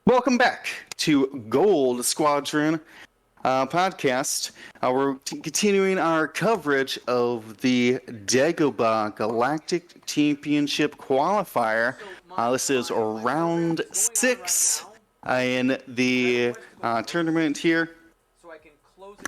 Welcome back to Gold Squadron podcast. We're continuing our coverage of the Dagobah Galactic Championship Qualifier. This is round 6 in the tournament here.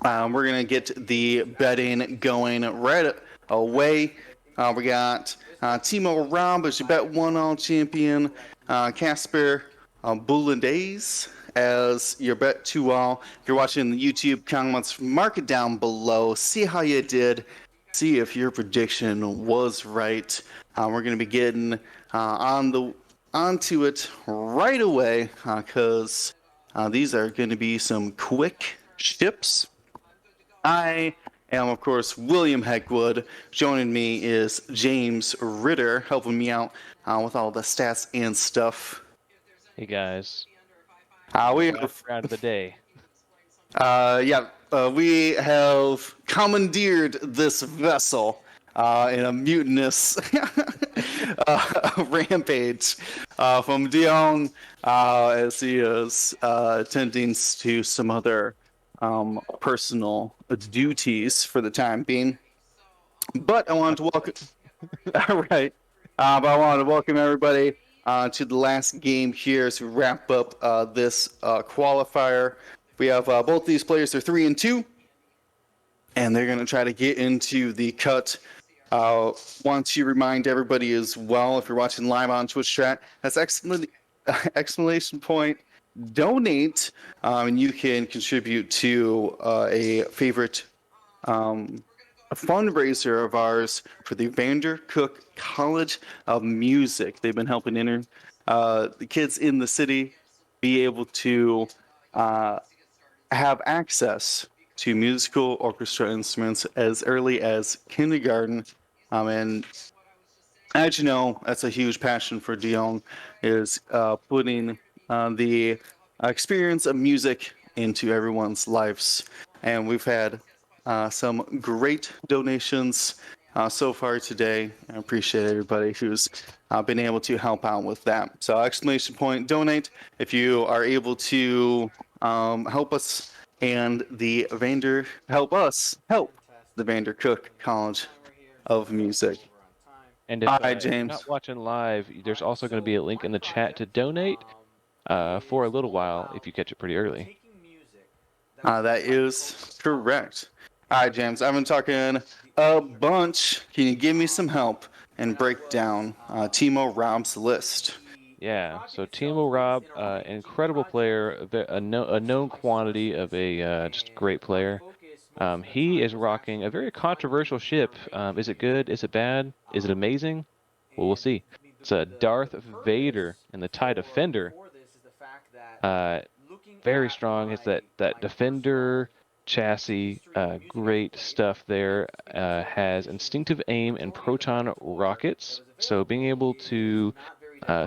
We're going to get the betting going right away. We got Timo Rob as your Bet 1 All champion, Casper Bulindz as your Bet 2 All. If you're watching the YouTube comments, mark it down below. See how you did. See if your prediction was right. We're going to be getting onto it right away because these are going to be some quick ships. I am, of course, William Heckwood. Joining me is James Ritter, helping me out with all the stats and stuff. Hey guys. We have round of the day. we have commandeered this vessel in a mutinous rampage from Dion as he is attending to some other personal duties for the time being. But I wanted to welcome. All right. But I wanted to welcome everybody to the last game here as we wrap up this qualifier. We have both these players are 3-2, and they're going to try to get into the cut. Want to remind everybody as well, if you're watching live on Twitch chat, that's exclamation point donate, and you can contribute to a favorite fundraiser of ours for the Vander Cook College of Music. They've been helping the kids in the city be able to have access to musical orchestra instruments as early as kindergarten. And as you know, that's a huge passion for Dion, is putting the experience of music into everyone's lives. And we've had some great donations so far today. I appreciate everybody who's been able to help out with that. So exclamation point donate if you are able to help us and the Vander help the Vander Cook College of Music. And if you're not watching live, there's also going to be a link in the chat to donate for a little while if you catch it pretty early. That is correct. All right, James, I've been talking a bunch. Can you give me some help and break down Timo Rob's list? Yeah, so Timo Rob, incredible player, a known quantity of a just great player. He is rocking a very controversial ship. Is it good? Is it bad? Is it amazing? Well, we'll see. It's a Darth Vader in the TIE Defender. Very strong. It's that Defender chassis. Great stuff there. Has instinctive aim and proton rockets. So being able to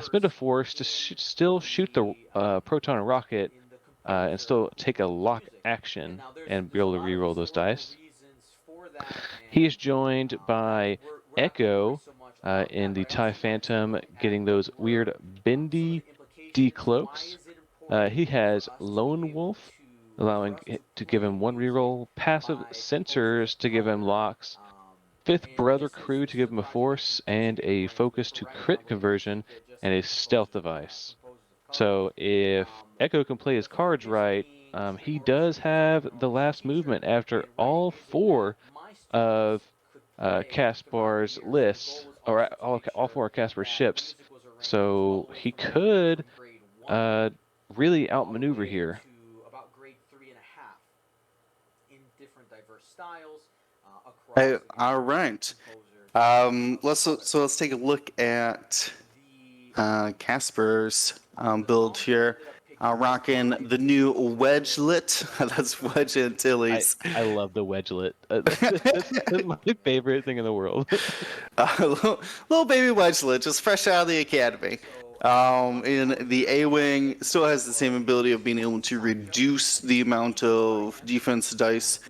spend a force to still shoot the proton rocket and still take a lock action and be able to reroll those dice. He is joined by Echo in the TIE Phantom, getting those weird bendy decloaks. He has Lone Wolf, allowing it to give him one reroll, passive sensors to give him locks, Fifth Brother Crew to give him a force, and a focus to crit conversion, and a stealth device. So if Echo can play his cards right, he does have the last movement after all four of Kaspars' lists, or all four of Kaspar's ships. So he could really outmaneuver here. All right. Let's take a look at Kaspar's build here. Rocking the new Wedgelet. That's Wedge Antilles. I love the Wedgelet. That's my favorite thing in the world. Little baby Wedgelet, just fresh out of the academy. In the A-Wing, still has the same ability of being able to reduce the amount of defense dice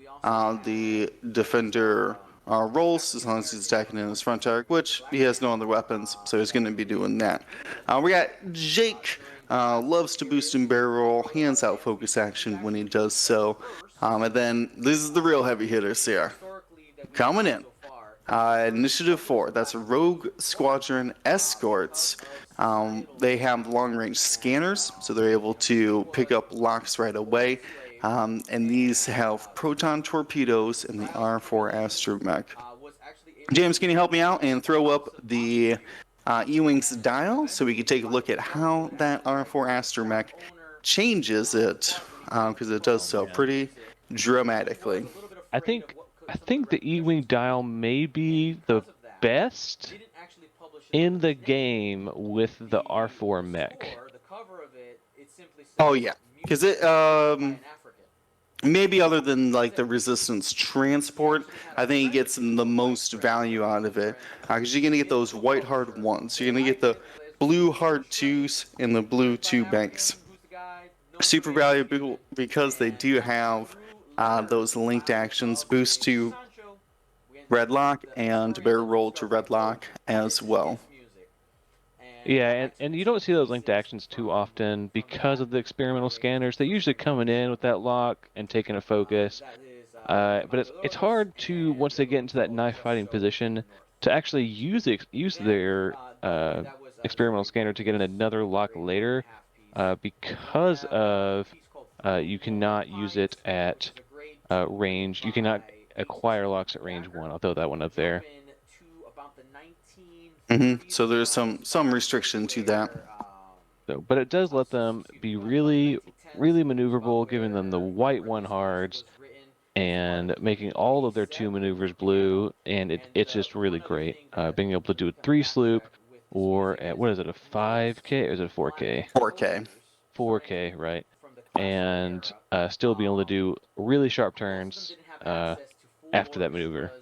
the defender rolls, as long as he's attacking in his front arc, which he has no other weapons, so he's going to be doing that. We got Jake loves to boost and barrel roll, hands out focus action when he does so. And then this is the real heavy hitters here. Coming in. Initiative 4, that's Rogue Squadron Escorts. They have long-range scanners, so they're able to pick up locks right away. And these have proton torpedoes in the R4 astromech. James, can you help me out and throw up the E-Wings dial so we can take a look at how that R4 astromech changes it, because it does so pretty dramatically. I think the E-Wing dial may be the best in the game with the R4 mech. Oh yeah, because it maybe other than like the resistance transport, I think it gets the most value out of it, because you're gonna get those white hard ones. You're gonna get the blue hard twos and the blue two banks. Super valuable because they do have those linked actions, boost to red lock and barrel roll to red lock as well. Yeah, and you don't see those linked actions too often because of the experimental scanners. They're usually coming in with that lock and taking a focus. But it's hard to, once they get into that knife fighting position, to actually use their experimental scanner to get in another lock later, because of you cannot use it at range. You cannot acquire locks at range 1. I'll throw that one up there. So there's some restriction to that. So, but it does let them be really, really maneuverable, giving them the white 1 hards and making all of their 2 maneuvers blue, and it's just really great. Being able to do a 3 sloop, or at, what is it, a 5K or is it a 4K? 4K. 4K, right? And still being able to do really sharp turns after that maneuver.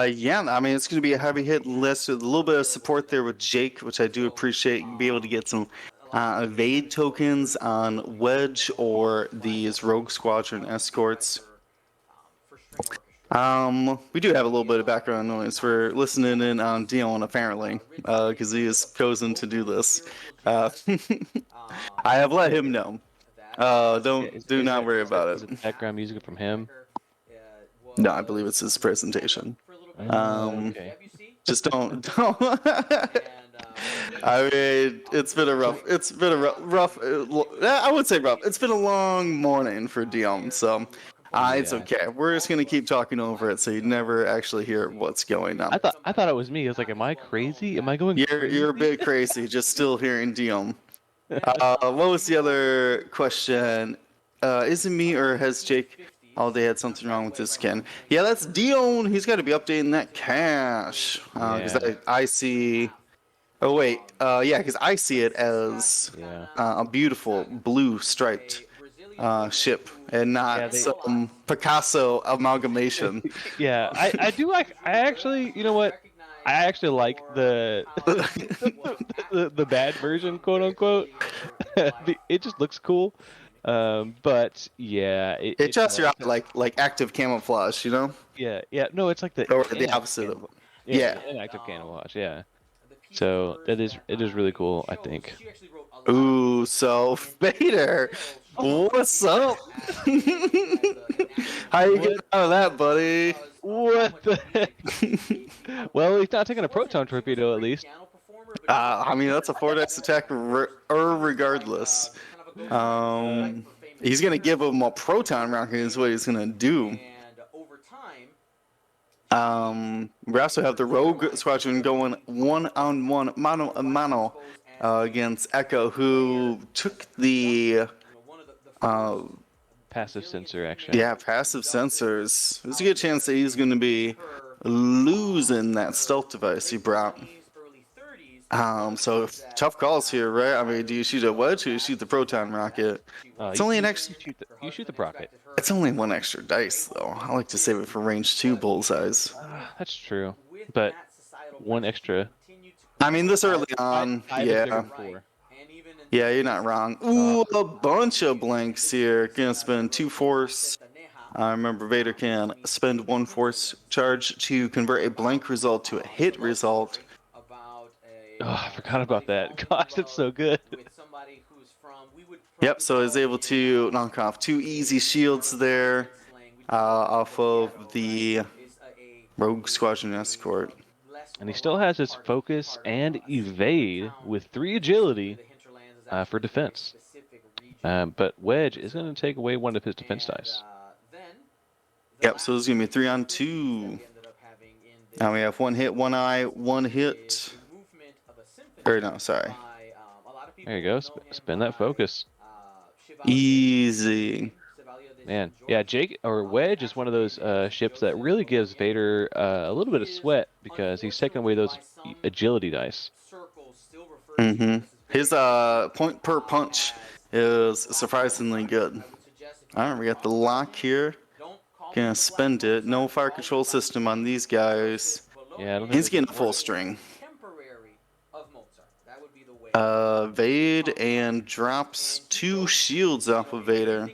Yeah, I mean, it's going to be a heavy hit list with a little bit of support there with Jake, which I do appreciate. Be able to get some evade tokens on Wedge or these Rogue Squadron escorts. We do have a little bit of background noise. We're listening in on Dion apparently, because he has chosen to do this. I have let him know. Do not worry about Is it background music from him? No, I believe it's his presentation. Okay. Just don't. I mean, it's been a rough. I would say rough. It's been a long morning for Dion, so it's okay. We're just gonna keep talking over it, so you never actually hear what's going on. I thought it was me. I was like, am I crazy? Am I going crazy? You're a bit crazy, just still hearing Dion. What was the other question? Is it me or has Jake? Oh, they had something wrong with this skin. Yeah, that's Dion. He's got to be updating that cache. Because I see. Oh wait. Yeah, because I see it as a beautiful blue striped ship and not some Picasso amalgamation. Yeah, I do like. I actually, you know what? I actually like the the bad version, quote unquote. It just looks cool. But yeah, it just out like active camouflage, you know? Yeah. No, it's like the opposite of it. Yeah, inactive camouflage. Yeah. So it is really cool, I think. Ooh, so Vader, what's up? How you getting out of that, buddy? What the heck? Well, he's not taking a proton torpedo at least. I mean, that's a 4-dex attack regardless. He's gonna give him a proton rocket is what he's gonna do. We also have the Rogue Squadron going 1-on-1, mano a mano, against Echo, who took the passive sensor action. Yeah, passive sensors. There's a good chance that he's going to be losing that stealth device he brought. So tough calls here, right? I mean, do you shoot a wedge or do you shoot the proton rocket? It's only an extra. You shoot the rocket. It's only 1 extra dice, though. I like to save it for range 2 bullseyes. That's true, but 1 extra. I mean, this early on, yeah. Yeah, you're not wrong. Ooh, a bunch of blanks here. Gonna spend 2 force. Remember, Vader can spend 1 force charge to convert a blank result to a hit result. Oh, I forgot about that. Gosh, that's so good. Yep, so I was able to knock off 2 easy shields there off of the Rogue Squadron Escort. And he still has his focus and evade with 3 agility for defense. But Wedge is going to take away one of his defense dice. Yep, so it's going to be 3 on 2. Now we have 1 hit, 1 eye, 1 hit. Or no, sorry. There you go. Spin that focus. Easy. Man, yeah, Jake or Wedge is one of those ships that really gives Vader a little bit of sweat because he's taking away those agility dice. His point per punch is surprisingly good. All right, we got the lock here. Gonna spend it. No fire control system on these guys. Yeah, I don't think He's getting a full string. Vade and drops 2 shields off of Vader.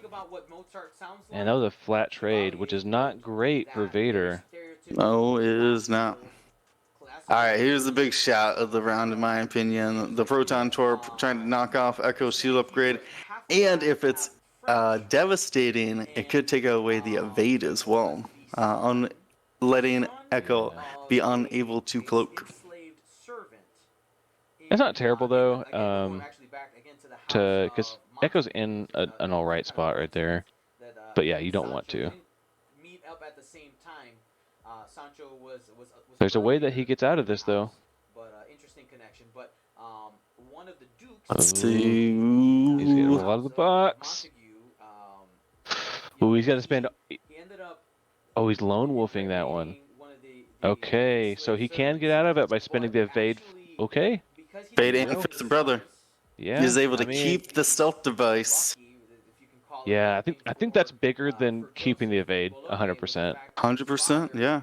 And that was a flat trade, which is not great for Vader. No, it is not. Alright, here's the big shot of the round, in my opinion. The Proton Torp trying to knock off Echo shield upgrade. And if it's devastating, it could take away the evade as well. Letting Echo be unable to cloak. It's not terrible though, because Echo's in an all right spot right there. But yeah, you don't want to. There's a way that he gets out of this though. Let's see. He's getting a lot of the box. Ooh, he's got to spend. Oh, he's lone wolfing that one. Okay, so he can get out of it by spending the evade. Okay. Vade and Fifth Brother. Yeah. He's able to keep the stealth device. Yeah, I think that's bigger than keeping the evade. 100%. 100%. Yeah.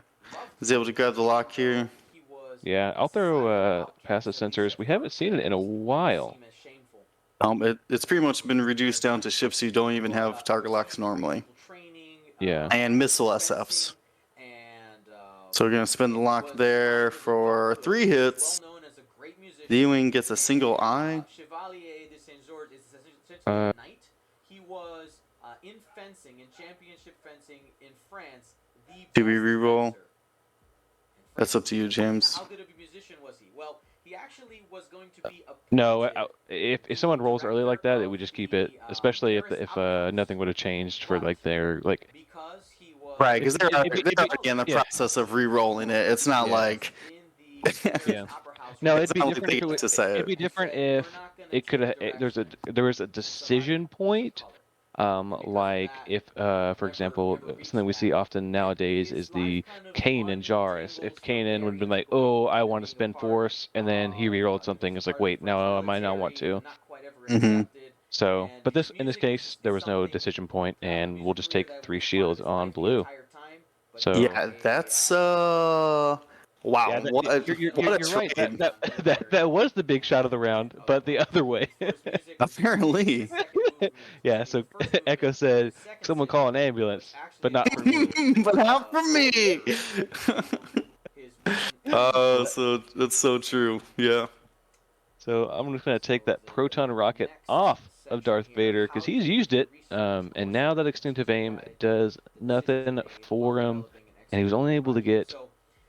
He's able to grab the lock here. Yeah, I'll throw passive sensors. We haven't seen it in a while. It's pretty much been reduced down to ships who don't even have target locks normally. Yeah. And missile SFs. So we're going to spend the lock there for 3 hits. The E-Wing gets a single eye. In fencing, in championship fencing in France, do we reroll? That's up to you, James. How good of a musician was he? Well, he actually was going to be a no, if someone rolls early like that, we just keep it. Especially if nothing would have changed for like their like. Right, because they're already in the process of re-rolling it. It's not like. Yeah. No, it'd be different. It'd be different if it could have. There was a decision point. Like if, for example, something we see often nowadays is the Kanan Jarrus. If Kanan would have been like, "Oh, I want to spend force," and then he rerolled something, it's like, "Wait, no, I might not want to." So, but in this case, there was no decision point, and we'll just take 3 shields on blue. So yeah, that's wow. Yeah, you're right. That was the big shot of the round, but the other way. Apparently. Yeah, so Echo said, someone call an ambulance, but not for me. But not for me! Oh, so that's so true. Yeah. So I'm just going to take that proton rocket off of Darth Vader because he's used it, and now that extinctive aim does nothing for him, and he was only able to get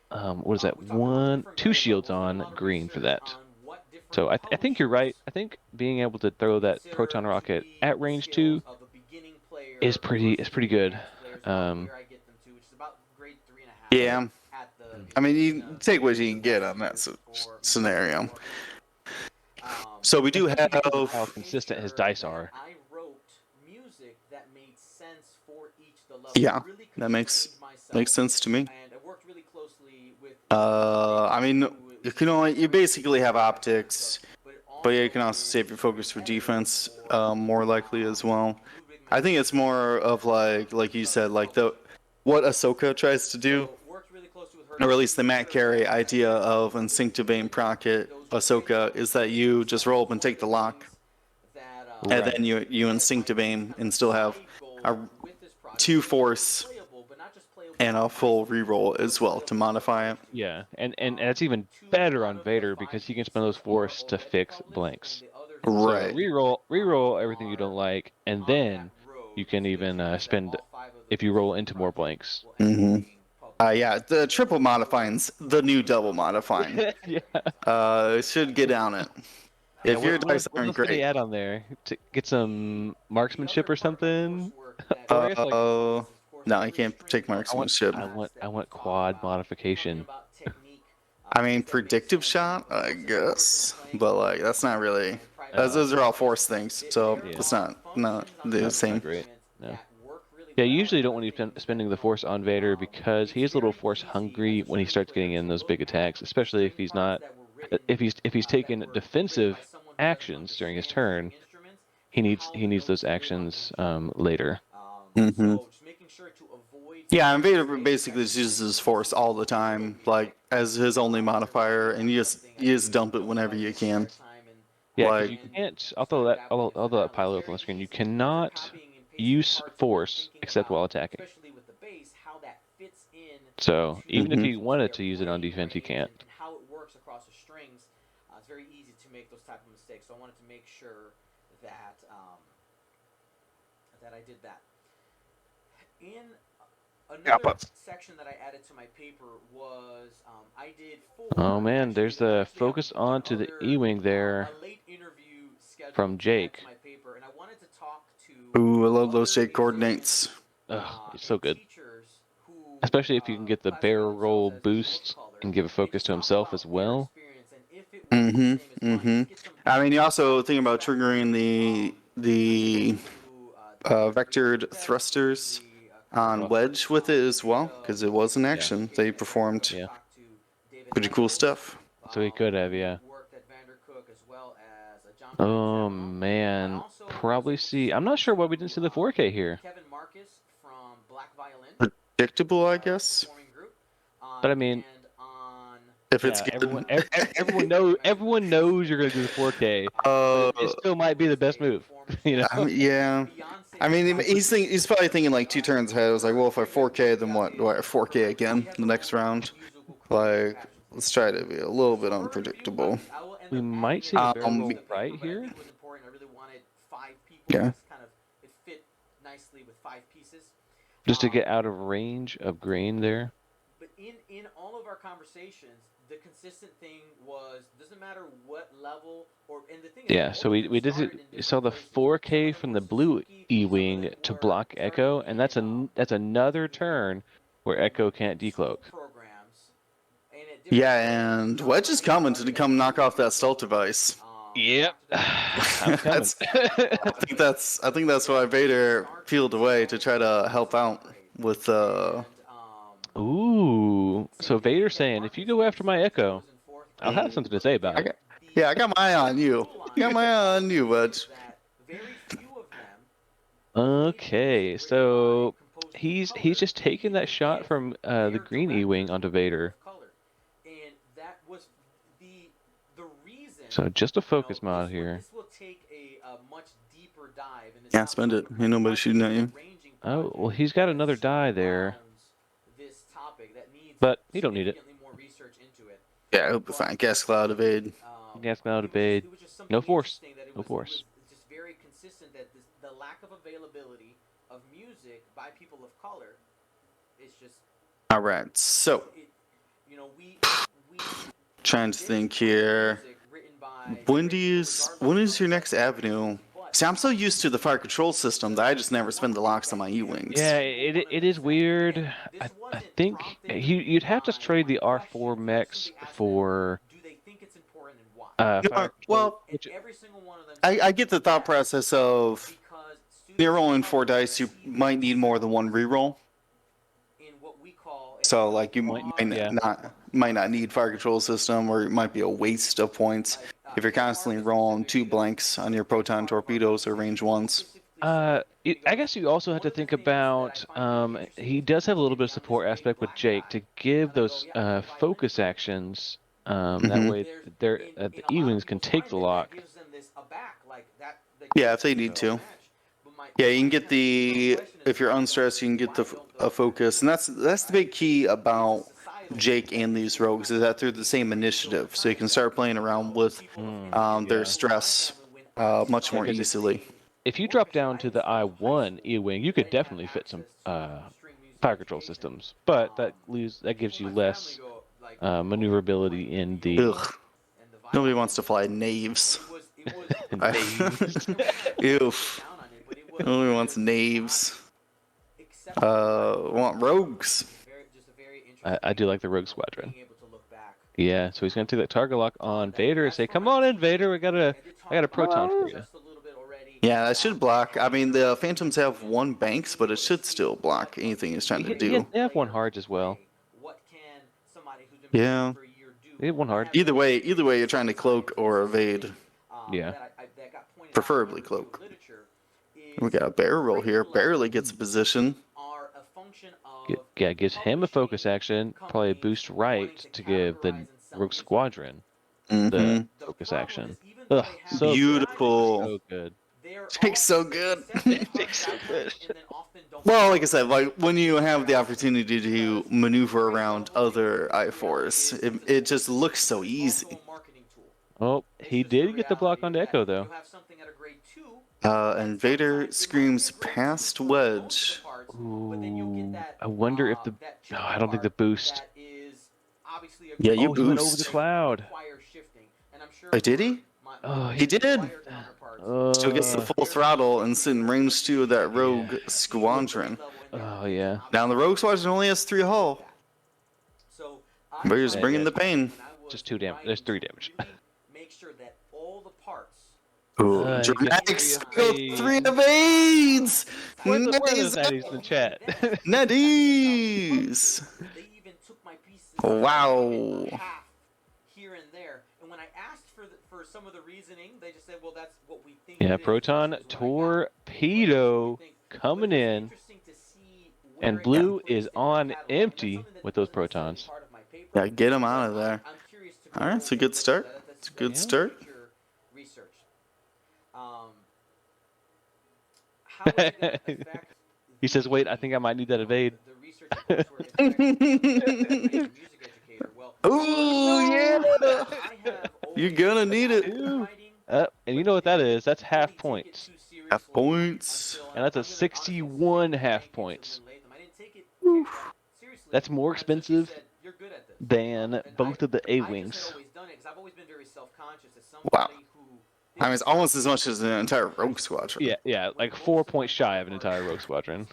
what is that? 2 shields on green for that. So I think you're right. I think being able to throw that proton rocket at range 2 is pretty good. Yeah. I mean, you take what you can get on that scenario. So we do have how consistent his dice are. Yeah, that makes sense to me. I mean, you basically have optics, but you can also save your focus for defense more likely as well. I think it's more of like you said, like what Ahsoka tries to do, or at least the Matt Carey idea of instinctive aim procket Ahsoka is that you just roll up and take the lock, and then you instinctive aim and still have a 2 force and a full reroll as well to modify it. Yeah, and that's even better on Vader because he can spend those force to fix blanks. So Right. reroll everything you don't like, and then you can even spend if you roll into more blanks. Mm-hmm. Yeah, the triple modifying's the new double modifying. Yeah. Should get on it. Yeah, If your dice what aren't else can he great. add on there to get some marksmanship or something for you? Like No, I can't take marksmanship. I want quad modification. I mean, predictive shot, I guess, but like that's not really. Those are all force things, so Yeah, it's not the not same. great. No. Yeah, you usually don't want to be spending the force on Vader because he is a little force hungry when he starts getting in those big attacks, especially if he's not if he's taking defensive actions during his turn. He needs those actions later. Hmm. Yeah, and Vader basically just uses force all the time, like as his only modifier, and you just dump it whenever you can. Yeah, because Like, you can't. I'll throw that pile up on the screen. You cannot use force except while attacking. So even if hmm. he wanted to use it on defense, he can't. Yeah, but Oh man, there's the focus on to the E-wing there from Jake. ooh, I love those Jake coordinates. Ugh, it's so good. Especially if you can get the barrel roll boost and give a focus to himself as well. Mm-hmm. Mm-hmm. I mean, you also think about triggering the vectored thrusters on Oh, Wedge with it as well, because it was an yeah, action. They performed yeah. pretty cool stuff. So he could have, yeah. Oh man, probably see. I'm not sure why we didn't see the 4K here. Predictable, I guess. But I mean, If it's yeah, good. everyone knows you're gonna do the 4K, but uh, it still might be the best move. You I know? mean, yeah. I mean, he's probably thinking like 2 turns ahead. I was like, well, if I 4K, then what? Do I 4K again the next round? Like, let's try to be a little bit unpredictable. We might see the barrel Um, roll right here, yeah. just to get out of range of grain there. Yeah, so saw the 4K from the blue E-wing to block Echo, and that's another turn where Echo can't decloak. Yeah, and Wedge is coming to come knock off that stealth device. Yep, I'm coming. That's I think that's why Vader peeled away to try to help out with Ooh, so Vader's saying, if you go after my Echo, I'll have something to say about I it. got, yeah, I got my eye on you. I got my eye on you, Wedge. Okay, so he's just taking that shot from the green E-wing onto Vader. So just a focus mod here. Yeah, spend it. Ain't nobody shooting at you. Oh, well, he's got another die there, but he don't need it. Yeah, he'll be fine. Gas cloud evade. Gas cloud evade. No force. No force. All right, so trying to think here. When is your next avenue? See, I'm so used to the fire control system that I just never spend the locks on my E-wings. Yeah, it is weird. I think you'd have to trade the R4 mechs for fire control. Well, I get the thought process of you're rolling 4 dice, you might need more than one reroll. So like you Yeah. might not need fire control system, or it might be a waste of points if you're constantly rolling 2 blanks on your proton torpedoes or range ones. I guess you also have to think about he does have a little bit of support aspect with Jake to give those focus actions. That way, the E-wings can take the lock. Yeah, if they need to. Yeah, you can get the if you're unstressed, you can get the a focus, and that's the big key about Jake and these rogues is that they're the same initiative, so you can start playing around with their Yeah. stress much Yeah, more 'cause easily. if you drop down to the I-1 E-wing, you could definitely fit some fire control systems, but that gives you less maneuverability in the Ugh, nobody wants to fly knaves. naves. Oof, nobody wants knaves. Want rogues. I do like the Rogue Squadron. Yeah, so he's gonna take that target lock on Vader and say, "Come on in, Vader. I got a proton for you." Yeah, that should block. I mean, the Phantoms have one banks, but it should still block anything he's trying to do. They have one hard as well. Yeah. They have one hard. Either way, you're trying to cloak or evade. Yeah. Preferably cloak. We got a barrel roll here. Barely gets a position. Gives him a focus action, probably a boost right to give the Rogue Squadron the focus action. Ugh, so Beautiful. so good. Jake's so good. Jake's so good. Well, like I said, like when you have the opportunity to maneuver around other I4s, it just looks so easy. Oh, he did get the block on Echo though. And Vader screams past Wedge. Ooh, I wonder if the. No, I don't think the boost. Yeah, you He went over the boost. cloud. Did he? Oh, He did. Still gets the full throttle and sit in range 2 of that Rogue Squadron. Oh yeah. Now the Rogue Squadron only has 3 hull. Vader's bringing the pain. Just 2 damage. There's 3 damage. Ooh, dramatics. Go 3 evades. Where are those natties in the chat? Natties. Wow. Yeah, proton torpedo coming in, and blue is on empty with those protons. Yeah, get him out of there. All right, it's a good start. It's a good start. He says, "Wait, I think I might need that evade." Ooh, yeah! You're gonna need it. And you know what that is? That's half points. Half points. And that's a 61 half points. That's more expensive than both of the A-Wings. Wow. I mean, it's almost as much as an entire Rogue Squadron. Yeah, like 4 points shy of an entire Rogue Squadron.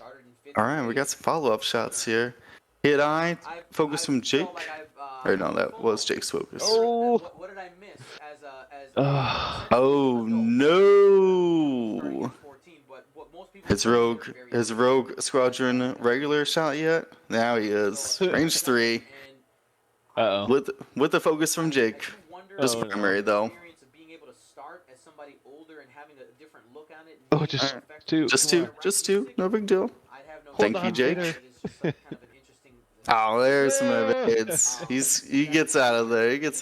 All right, we got some follow-up shots here. Hit eye, focus from Jake. Or no, that was Jake's focus. Oh! Oh no! His Rogue Squadron regular shot yet? Now he is. Range 3. Uh-oh. With the focus from Jake. Just primary though. Oh, just two. Just two. No big deal. Thank you, Jake. Oh, there's some evades. He gets out of there. Did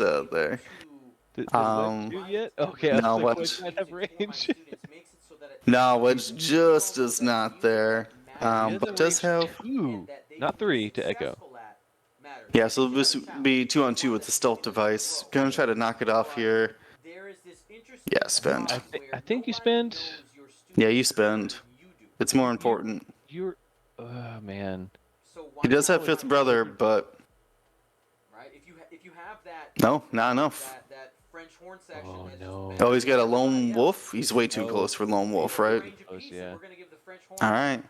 Wedge do yet? Okay, I no, was like, Wedge might have range. No, Wedge just is not there. But does have 2, not 3 to Echo. Yeah, so this would be 2-on-2 with the stealth device. Gonna try to knock it off here. Yeah, spend. I think you spend. Yeah, you spend. It's more important. You're. Man. He does have fifth brother, but no, not enough. Oh no. Oh, he's got a lone wolf. He's way too close for lone wolf, right? Yeah. All right.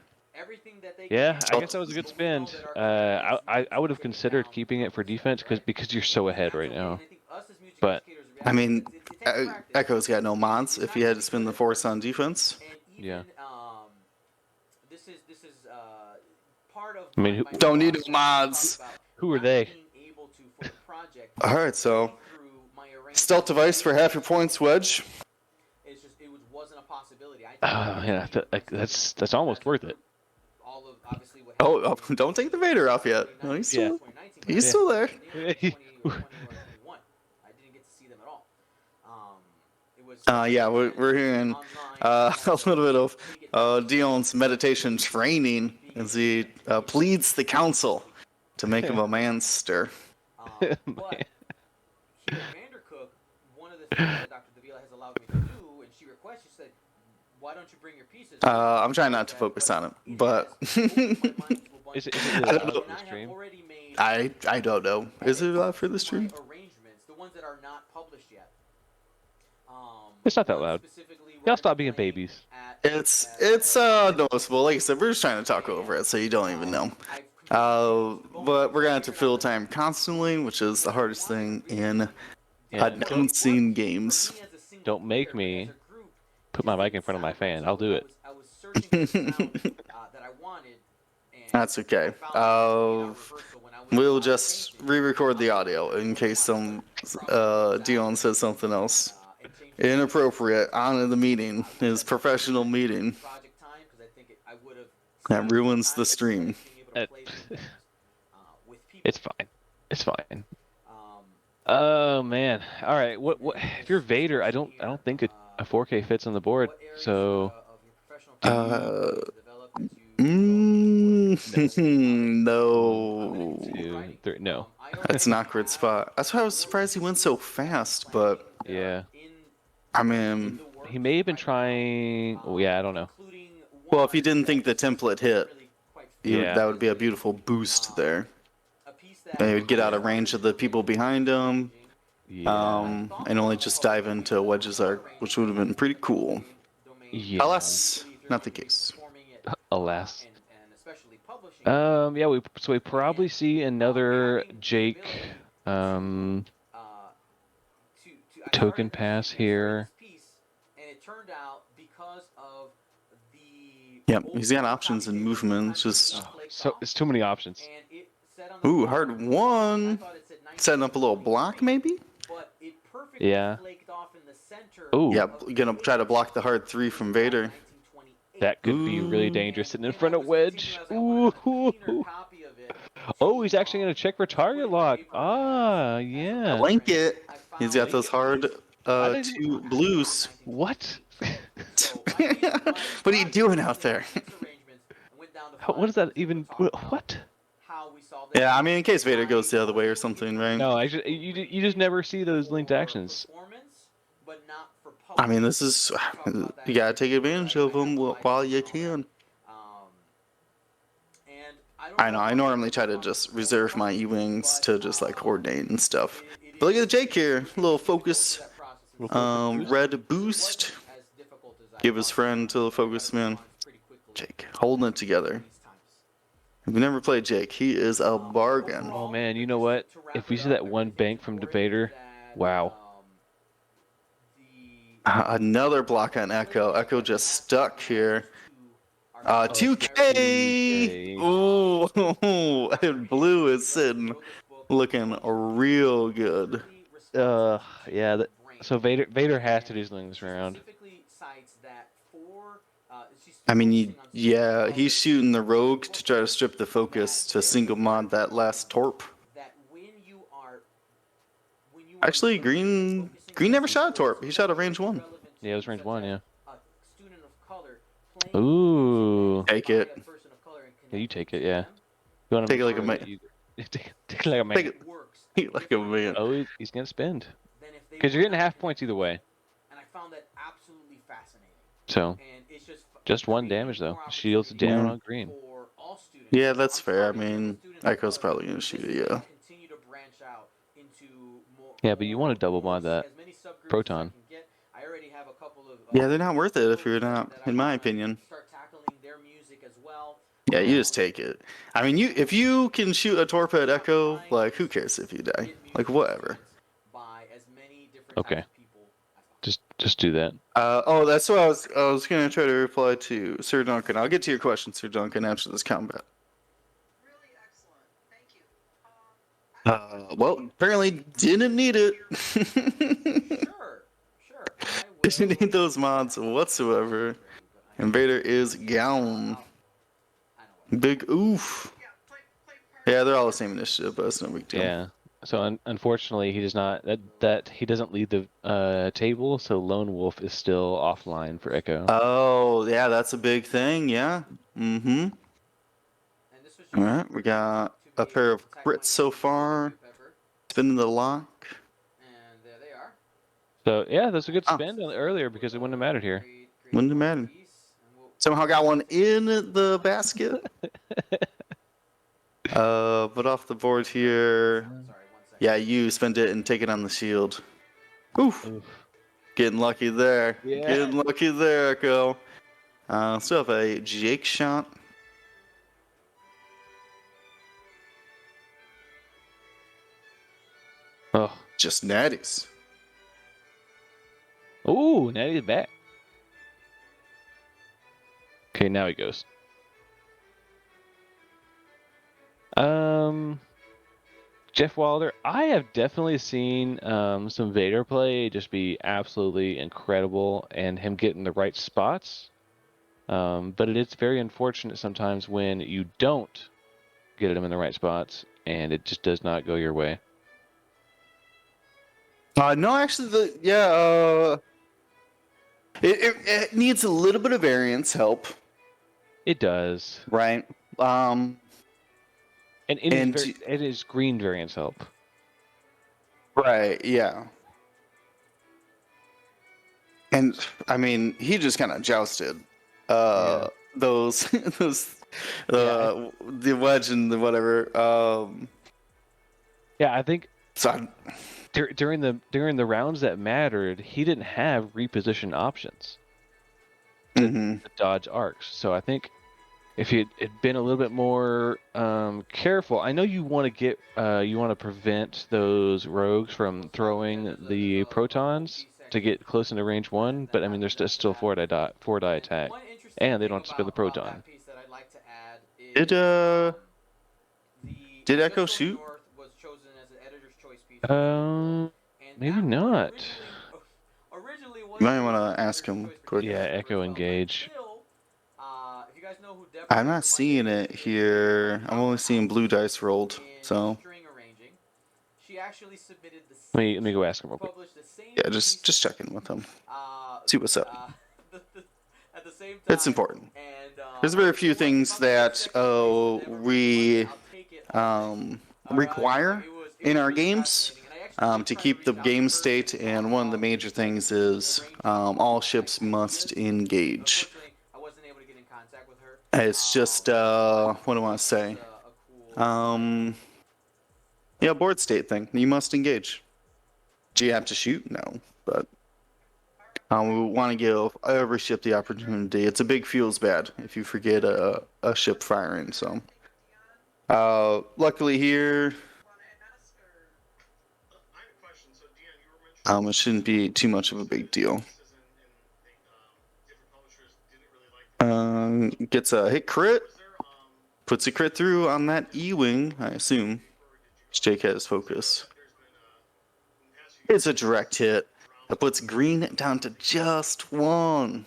Yeah, I guess that was a good spend. I would have considered keeping it for defense because you're so ahead right now. But I mean, Echo's got no mods if he had to spend the force on defense. Yeah. I mean, don't need mods. Who are they? All right, so stealth device for half your points, Wedge. Yeah, that's almost worth it. Oh, don't take the Vader off yet. No, he's still there. Yeah, we're hearing a little bit of Dion's meditation training as he pleads the council to make him a man stir. Man. Here at Vandercook, one of the things that Dr. Davila has allowed me to do, and she requests, she said, "Why don't you bring your pieces?" I'm trying not to focus on it, but Is it really I don't allowed know. for the stream? I don't know. Is it allowed for the stream? Arrangements, the ones that are not published yet. It's not that loud. Y'all stop being babies. It's noticeable. Like I said, we're just trying to talk over it, so you don't even know. But we're gonna have to fill time constantly, which is the hardest thing in Yeah, unseen games. don't make me put my mic in front of my fan. I'll do it. That's okay. We'll just re-record the audio in case some Dion says something else inappropriate on the meeting, his professional meeting. That ruins the stream. It's fine. It's fine. Oh man. All right. What? If you're Vader, I don't think a 4K fits on the board. So. No. 2, 3, no. That's an awkward spot. That's why I was surprised he went so fast, but Yeah. I mean, He may have been trying. Oh yeah, I don't know. well, if he didn't think the template hit, Yeah. that would be a beautiful boost there. And he would get out of range of the people behind him, Yeah. and only just dive into Wedge's arc, which would have been pretty cool. Yeah. Alas, not the case. Alas. Yeah. We probably see another Jake token pass here. Yep, he's got options and movements. Just So it's too many options. ooh, hard one. Setting up a little block, maybe. Yeah. Ooh. Yeah, gonna try to block the hard 3 from Vader. That could be really dangerous sitting in front of Wedge. Ooh. Oh, he's actually going to check for target lock. Ah, yeah. Blanket. He's got those hard 2 blues. What? What are you doing out there? What does that even... What? Yeah, I mean, in case Vader goes the other way or something, right? No, you just never see those linked actions. I mean, this is... You gotta take advantage of them while you can. I know, I normally try to just reserve my E-Wings to just, like, coordinate and stuff. But look at Jake here. A little focus. Red boost. Give his friend to the focus man. Jake, holding it together. If you've never played Jake, he is a bargain. Oh, man, you know what? If we see that one bank from Vader, wow. Another block on Echo. Echo just stuck here. 2K! Ooh, and blue is sitting looking real good. Yeah. So Vader has to do something this round. I mean, yeah, he's shooting the rogue to try to strip the focus to single mod that last torp. Actually, Green never shot a torp. He shot a range 1. Yeah, it was range 1, yeah. Ooh. Take it. Yeah, you take it, yeah. You want to Take it like a man. Take it like a man. Take it like a man. Oh, he's going to spend. Because you're getting half points either way. So, just 1 damage, though. Shields down on green. Yeah, that's fair. I mean, Echo's probably going to shoot it, yeah. Yeah, but you want to double mod that proton. Yeah, they're not worth it if you're not, in my opinion. Yeah, you just take it. I mean, if you can shoot a torpedo at Echo, like, who cares if you die? Like, whatever. Okay. Just do that. Oh, that's what I was going to try to reply to Sir Duncan. I'll get to your question, Sir Duncan, after this combat. Well, apparently didn't need it. Didn't need those mods whatsoever. Vader is gone. Big oof. Yeah, they're all the same initiative, but it's no big deal. Yeah. Unfortunately, he does not that he doesn't lead the table, so Lone Wolf is still offline for Echo. Oh, yeah, that's a big thing. Yeah. Mm-hmm. And this was All just right, we got to a be pair able of to type crits my so name, far. Pepper, Spinning the lock. and there they are. So yeah, that's a good Oh. spin earlier because it wouldn't have mattered here. Wouldn't have mattered. Somehow got one in the basket. But off the board here. Sorry, 1 second. Yeah, you spend it and take it on the shield. Oof. Oof. Getting lucky there. Yeah. Getting lucky there, Echo. Still have a Jake shot. Oh. Just natties. Ooh, now he's back. Okay, now he goes. Jeff Wilder, I have definitely seen some Vader play just be absolutely incredible, and him getting the right spots. But it's very unfortunate sometimes when you don't get him in the right spots, and it just does not go your way. No, actually, it needs a little bit of variance help, It does, right? and And it is green variants help. Right, yeah. And I mean, he just kind of jousted those the wedge and the whatever. Yeah, I think So during the rounds that mattered, he didn't have reposition options to dodge arcs. So I think if he had been a little bit more careful, I know you want to get you want to prevent those rogues from throwing the protons to get close into range 1, but I mean there's still 4-die attack, and they don't have to spend the proton. Did Echo shoot? Maybe not. You might want to ask him quick. Yeah, Echo engage. I'm not seeing it here. I'm only seeing blue dice rolled. So let me go ask him real quick. yeah, just checking with him. See what's up. It's important. There's very few things that we require in our games to keep the game state, and one of the major things is all ships must engage. It's just what do I want to say? Yeah, board state thing. You must engage. Do you have to shoot? No, but we want to give every ship the opportunity. It's a big feels bad if you forget a ship firing. So, luckily here, it shouldn't be too much of a big deal. Gets a hit crit, puts a crit through on that E-wing, I assume. Jake has focus. It's a direct hit. That puts green down to just 1.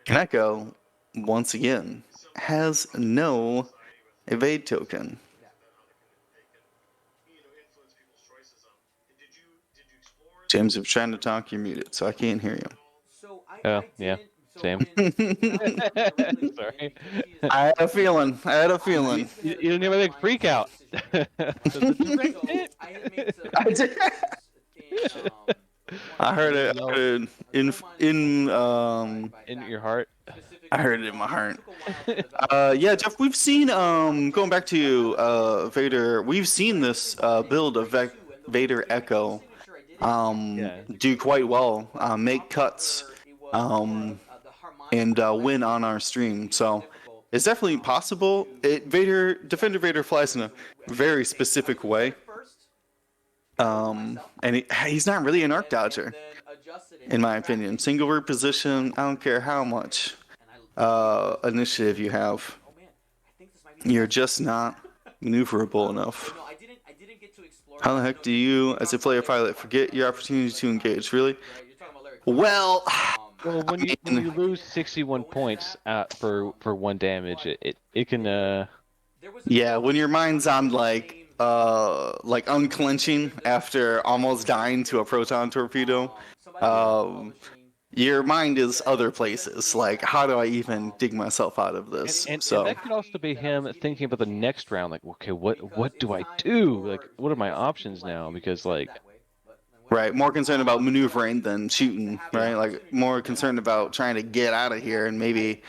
And Echo, once again, has no evade token. James, if you're trying to talk, you're muted, so I can't hear you. Oh, yeah. Same. Sorry. I had a feeling. You didn't even make freak out. I heard it. In your heart. I heard it in my heart. Yeah, Jeff, we've seen going back to Vader. We've seen this build of Vader Echo do quite well, make cuts, and win on our stream. So it's definitely possible. Defender Vader flies in a very specific way. And he's not really an arc dodger, in my opinion. Single reposition, I don't care how much initiative you have. You're just not maneuverable enough. How the heck do you, as a player pilot, forget your opportunity to engage? Really? Well, when you lose 61 points for 1 damage, it can Yeah, when your mind's on like unclenching after almost dying to a proton torpedo, um, your mind is other places. Like, how do I even dig myself out of this? And So, that could also be him thinking about the next round, like, okay, what do I do? Like, what are my options now? Because like, right, more concerned about maneuvering than shooting, right? Yeah. Like, more concerned about trying to get out of here and maybe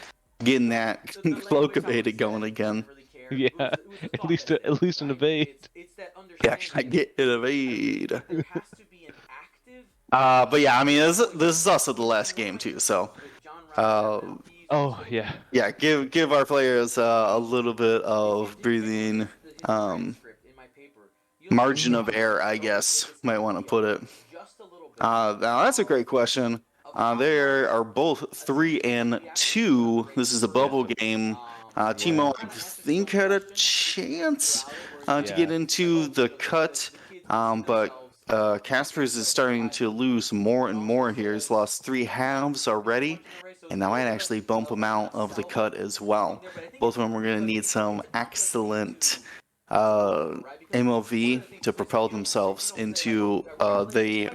getting that cloak evaded going again. yeah, at least an evade. Yeah, I get it evade. But yeah, I mean, this is also the last game too, so Oh yeah. yeah, give our players a little bit of breathing margin of error, I guess, might want to put it. Now that's a great question. They are both 3-2. This is a bubble game. Timo, I think, had a chance to get into the cut, but Kaspars is starting to lose more and more here. He's lost 3 halves already, and that might actually bump him out of the cut as well. Both of them are going to need some excellent MOV to propel themselves into the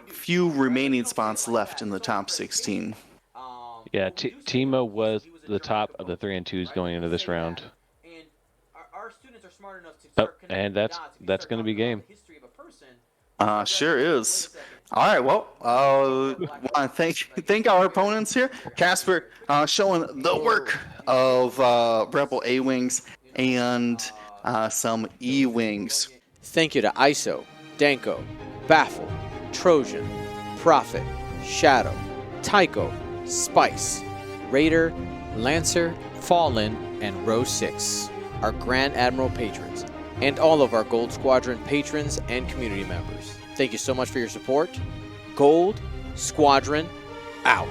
few remaining spots left in the top 16. Yeah, Timo was the top of the 3 and 2s going into this round. Oh, and that's going to be game. Sure is. All right, well, want to thank our opponents here. Casper showing the work of Rebel A-Wings and some E-Wings. Thank you to ISO, Danko, Baffle, Trojan, Prophet, Shadow, Tycho, Spice, Raider, Lancer, Fallen, and Row 6, our Grand Admiral patrons, and all of our Gold Squadron patrons and community members. Thank you so much for your support. Gold Squadron out.